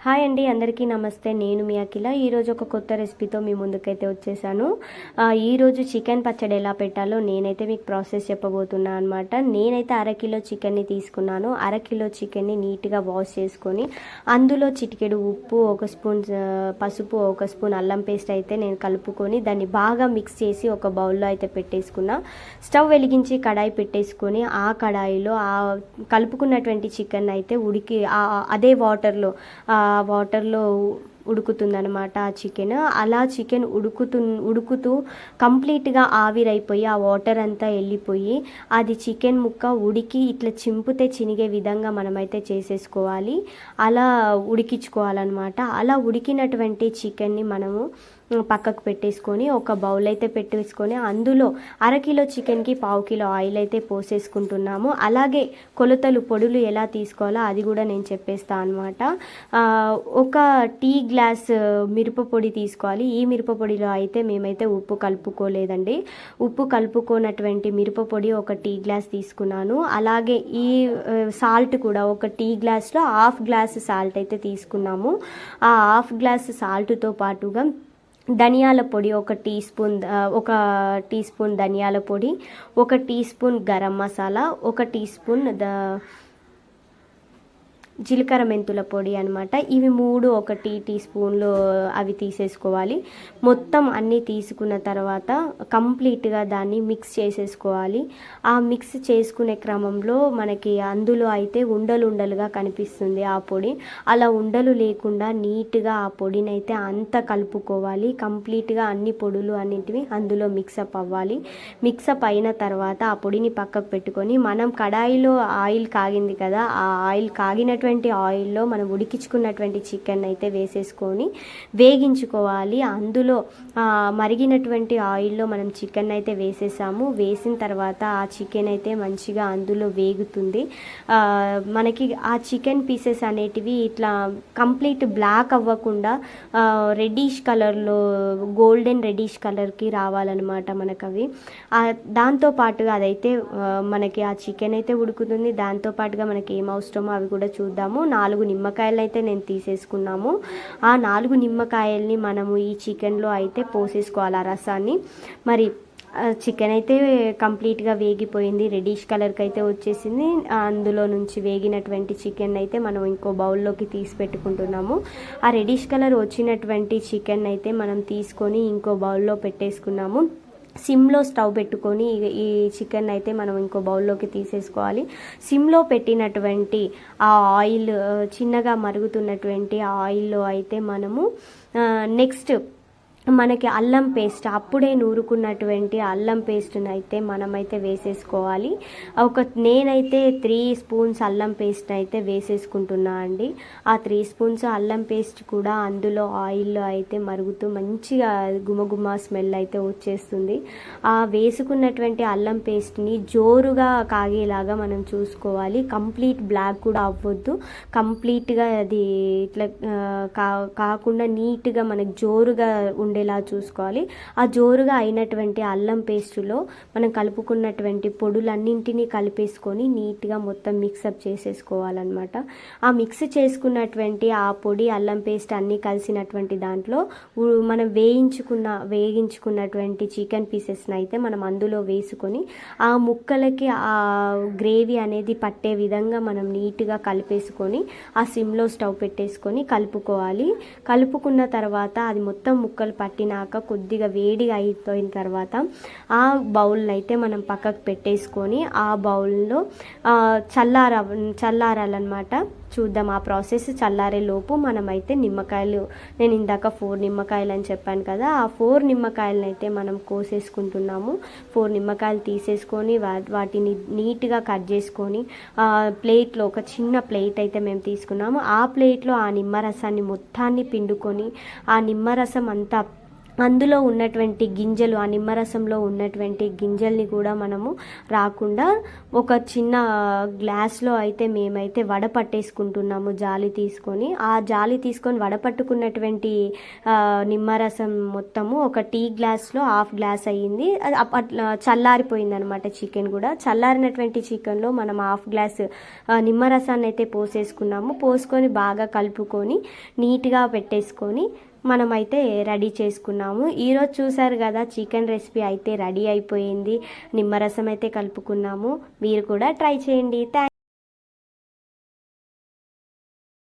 Hi అండి, అందరికీ నమస్తే. నేను మీ అఖిల. ఈరోజు ఒక కొత్త రెసిపీతో మీ ముందుకైతే వచ్చేసాను. ఈరోజు చికెన్ పచ్చడి ఎలా పెట్టాలో నేనైతే మీకు ప్రాసెస్ చెప్పబోతున్నాను అనమాట. నేనైతే అరకిలో చికెన్ని తీసుకున్నాను. అరకిలో చికెన్ని నీట్గా వాష్ చేసుకొని అందులో చిటికెడు ఉప్పు, ఒక స్పూన్ పసుపు, ఒక స్పూన్ అల్లం పేస్ట్ అయితే నేను కలుపుకొని దాన్ని బాగా మిక్స్ చేసి ఒక బౌల్లో అయితే పెట్టేసుకున్నా. స్టవ్ వెలిగించి కడాయి పెట్టేసుకొని ఆ కడాయిలో ఆ కలుపుకున్నటువంటి చికెన్ అయితే అదే వాటర్లో ఉడుకుతుందనమాట ఆ చికెన్. అలా చికెన్ ఉడుకుతూ కంప్లీట్గా ఆవిరైపోయి ఆ వాటర్ అంతా వెళ్ళిపోయి అది చికెన్ ముక్క ఉడికి ఇట్లా చింపితే చినిగే విధంగా మనమైతే చేసేసుకోవాలి. అలా ఉడికించుకోవాలన్నమాట. అలా ఉడికినటువంటి చికెన్ని మనము పక్కకు పెట్టేసుకొని ఒక బౌల్ అయితే పెట్టేసుకొని అందులో అరకిలో చికెన్కి 1/2 కిలో ఆయిల్ అయితే పోసేసుకుంటున్నాము. అలాగే పొడులు ఎలా తీసుకోవాలో అది కూడా నేను చెప్పేస్తాను అనమాట. ఒక టీ గ్లాస్ మిరపపొడి తీసుకోవాలి. ఈ మిరపపొడిలో అయితే మేమైతే ఉప్పు కలుపుకోలేదండి. ఉప్పు కలుపుకోనటువంటి మిరపపొడి ఒక టీ గ్లాస్ తీసుకున్నాను. అలాగే ఈ సాల్ట్ కూడా ఒక టీ గ్లాస్లో 1/2 గ్లాస్ సాల్ట్ అయితే తీసుకున్నాము. ఆ 1/2 గ్లాస్ సాల్ట్తో పాటుగా ధనియాల పొడి ఒక టీ స్పూన్ ధనియాల పొడి, ఒక టీ స్పూన్ గరం మసాలా, ఒక టీ స్పూన్ జీలకర్ర మెంతుల పొడి అనమాట. ఇవి 3 ఒక టీ స్పూన్లు అవి తీసేసుకోవాలి. మొత్తం అన్నీ తీసుకున్న తర్వాత కంప్లీట్గా దాన్ని మిక్స్ చేసేసుకోవాలి. ఆ మిక్స్ చేసుకునే క్రమంలో మనకి అందులో అయితే ఉండలుగా కనిపిస్తుంది ఆ పొడి. అలా ఉండలు లేకుండా నీట్గా ఆ పొడిని అయితే అంతా కలుపుకోవాలి. కంప్లీట్గా అన్ని పొడులు అన్నింటివి అందులో మిక్సప్ అవ్వాలి. మిక్సప్ అయిన తర్వాత ఆ పొడిని పక్కకు పెట్టుకొని మనం కడాయిలో ఆయిల్ కాగింది కదా, ఆ ఆయిల్ కాగినటువంటి ఆయిల్లో మనం ఉడికించుకున్నటువంటి చికెన్ అయితే వేసేసుకొని వేగించుకోవాలి. అందులో మరిగినటువంటి ఆయిల్లో మనం చికెన్ అయితే వేసేసాము. వేసిన తర్వాత ఆ చికెన్ అయితే మంచిగా అందులో వేగుతుంది. మనకి ఆ చికెన్ పీసెస్ అనేటివి ఇట్లా కంప్లీట్ బ్లాక్ అవ్వకుండా రెడ్డిష్ కలర్లో గోల్డెన్ రెడ్డిష్ కలర్కి రావాలన్నమాట మనకు అవి. దాంతోపాటుగా అదైతే మనకి ఆ చికెన్ అయితే ఉడుకుతుంది. దాంతోపాటుగా మనకి ఏం అవసరమో అవి కూడా చూద్దాము. 4 నిమ్మకాయలు అయితే నేను తీసేసుకున్నాము. ఆ 4 నిమ్మకాయల్ని మనము ఈ చికెన్లో అయితే పోసేసుకోవాలి ఆ రసాన్ని. మరి చికెన్ అయితే కంప్లీట్గా వేగిపోయింది, రెడ్డిష్ కలర్కి అయితే వచ్చేసింది. అందులో నుంచి వేగినటువంటి చికెన్ అయితే మనం ఇంకో బౌల్లోకి తీసి పెట్టుకుంటున్నాము. ఆ రెడ్డిష్ కలర్ వచ్చినటువంటి చికెన్ అయితే మనం తీసుకొని ఇంకో బౌల్లో పెట్టేసుకున్నాము. సిమ్లో స్టవ్ పెట్టుకొని ఈ చికెన్ అయితే మనం ఇంకో బౌల్లోకి తీసేసుకోవాలి. సిమ్లో పెట్టినటువంటి ఆ ఆయిల్ చిన్నగా మరుగుతున్నటువంటి ఆయిల్లో అయితే మనము నెక్స్ట్ మనకి అల్లం పేస్ట్ అప్పుడే నూరుకున్నటువంటి అల్లం పేస్ట్ని అయితే మనమైతే వేసేసుకోవాలి. నేనైతే 3 స్పూన్స్ అల్లం పేస్ట్ అయితే వేసేసుకుంటున్నా అండి. ఆ 3 స్పూన్స్ అల్లం పేస్ట్ కూడా అందులో ఆయిల్లో అయితే మరుగుతూ మంచిగా గుమగుమ స్మెల్ అయితే వచ్చేస్తుంది. ఆ వేసుకున్నటువంటి అల్లం పేస్ట్ని జోరుగా కాగేలాగా మనం చూసుకోవాలి. కంప్లీట్ బ్లాక్ కూడా అవ్వద్దు. కంప్లీట్గా అది ఇట్లా కాకుండా నీట్గా మనకి జోరుగా ఉండేలా చూసుకోవాలి. ఆ జోరుగా అయినటువంటి అల్లం పేస్టులో మనం కలుపుకున్నటువంటి పొడులన్నింటినీ కలిపేసుకొని నీట్గా మొత్తం మిక్సప్ చేసేసుకోవాలన్నమాట. ఆ మిక్స్ చేసుకున్నటువంటి ఆ పొడి అల్లం పేస్ట్ అన్నీ కలిసినటువంటి దాంట్లో మనం వేగించుకున్నటువంటి చికెన్ పీసెస్ని అయితే మనం అందులో వేసుకొని ఆ ముక్కలకి ఆ గ్రేవీ అనేది పట్టే విధంగా మనం నీట్గా కలిపేసుకొని ఆ సిమ్లో స్టవ్ పెట్టేసుకొని కలుపుకోవాలి. కలుపుకున్న తర్వాత అది మొత్తం ముక్కలు పట్టినాక కొద్దిగా వేడిగా అయిపోయిన తర్వాత ఆ బౌల్ని అయితే మనం పక్కకు పెట్టేసుకొని ఆ బౌల్లో చల్లారాలన్నమాట. చూద్దాం ఆ ప్రాసెస్. చల్లారే లోపు మనమైతే నిమ్మకాయలు, నేను ఇందాక 4 నిమ్మకాయలు అని చెప్పాను కదా, ఆ 4 నిమ్మకాయలను అయితే మనం కోసేసుకుంటున్నాము. 4 నిమ్మకాయలు తీసేసుకొని వాటిని నీట్గా కట్ చేసుకొని ప్లేట్లో ఒక చిన్న ప్లేట్ అయితే మేము తీసుకున్నాము. ఆ ప్లేట్లో ఆ నిమ్మరసాన్ని మొత్తాన్ని పిండుకొని ఆ నిమ్మరసం అంతా అందులో ఉన్నటువంటి గింజలు, ఆ నిమ్మరసంలో ఉన్నటువంటి గింజల్ని కూడా మనము రాకుండా ఒక చిన్న గ్లాస్లో అయితే మేమైతే వడపట్టేసుకుంటున్నాము జాలి తీసుకొని. ఆ జాలి తీసుకొని వడపట్టుకున్నటువంటి నిమ్మరసం మొత్తము ఒక టీ గ్లాస్లో హాఫ్ గ్లాస్ అయ్యింది. అట్లా చల్లారిపోయింది అనమాట చికెన్ కూడా. చల్లారినటువంటి చికెన్లో మనం హాఫ్ గ్లాస్ నిమ్మరసాన్ని అయితే పోసేసుకున్నాము. పోసుకొని బాగా కలుపుకొని నీట్గా పెట్టేసుకొని మనమైతే రెడీ చేసుకున్నాము. ఈరోజు చూసారు కదా, చికెన్ రెసిపీ అయితే రెడీ అయిపోయింది. నిమ్మరసం అయితే కలుపుకున్నాము. మీరు కూడా ట్రై చేయండి.